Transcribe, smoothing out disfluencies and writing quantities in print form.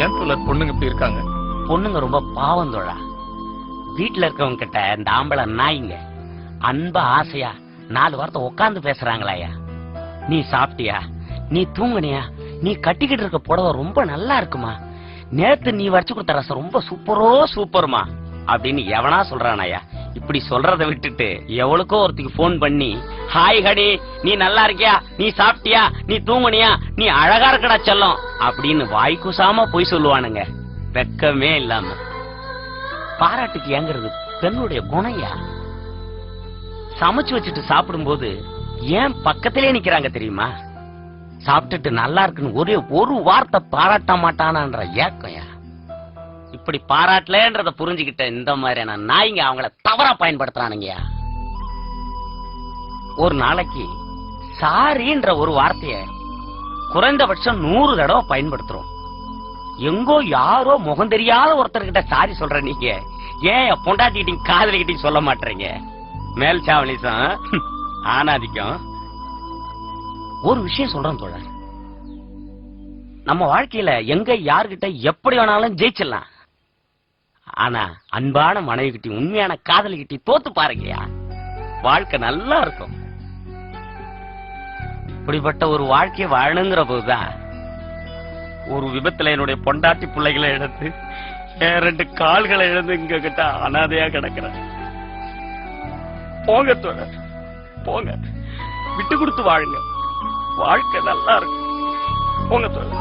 ஏன் தோழர் பொண்ணுங்க இப்படி இருக்காங்க? பொண்ணுங்க ரொம்ப பாவம் தோழா. வீட்டுல இருக்கவங்க கிட்ட இந்த ஆம்பளை நாய்ங்க அன்பா ஆசையா 4 வார்த்தை உட்கார்ந்து பேசுறாங்களாயா. நீ சாப்பிட்டியா, நீ தூங்குனியா, நீ கட்டிக்கிட்டு இருக்க புடவை ரொம்ப நல்லா இருக்குமா, நேத்து நீ வச்சு கொடுத்த ரசம் ரொம்ப சூப்பர்மா அப்படின்னு எவனா சொல்றானாயா. இப்படி சொல்றதை விட்டுட்டு எவளுக்கோ ஒருத்திக்கு போன் பண்ணி, ஹாய் ஹனி, நீ நல்லா இருக்கியா, நீ சாப்பிட்டியா, நீ தூங்குனியா, நீ அழகா இருக்கடா செல்லம் அப்படின்னு வாய்க்குசாம போய் சொல்லுவானுங்க. வெக்கமே இல்லாம. பாராட்டுக்கு ஏங்குறது பெண்ணுடைய குணையா. சமைச்சு வச்சுட்டு சாப்பிடும் போது ஏன் பக்கத்திலே நிக்கிறாங்க தெரியுமா? சாப்பிட்டுட்டு நல்லா இருக்குன்னு ஒரே ஒரு வார்த்தை பாராட்ட மாட்டானான்ற ஏக்கம்யா. இப்படி பாராட்டலன்றத புரிஞ்சுக்கிட்ட இந்த மாதிரியான நாய்ங்க அவங்கள தவறா பயன்படுத்துறானுங்கயா. ஒரு நாளைக்கு சாரின்ற ஒரு வார்த்தைய குறைந்தபட்சம் 100 தடவை பயன்படுத்துறோம். எங்கோ யாரோ முகம் தெரியாத ஒருத்தர்கிட்ட சாரி சொல்ற நீங்க ஏன் பொண்டாட்டிக்கிட்டையும் காதலிக்கிட்டையும் சொல்ல மாட்டீங்க? மேல் சாவலிசம் ஆனாதிக்கம். ஒரு விஷயம் சொல்றேன் தோழர், நம்ம வாழ்க்கையில எங்க யார்கிட்ட எப்படி வேணாலும் ஜெயிச்சிடலாம். ஆனா அன்பான மனைவி கிட்ட, உண்மையான காதலி கிட்ட தோத்து பாருங்கயா, வாழ்க்கை நல்லா இருக்கும். இப்படிப்பட்ட ஒரு வாழ்க்கையை வாழணுங்கிற போதுதான் ஒரு விபத்துல என்னுடைய பொண்டாட்டி பிள்ளைகளை இழந்து 2 கால்களை இழந்து இங்க கிட்ட அனாதையா கிடக்குறேன். போங்க தோழர், போங்க, விட்டு கொடுத்து வாழுங்க, வாழ்க்கை நல்லா இருக்கும். போங்க தோழர்.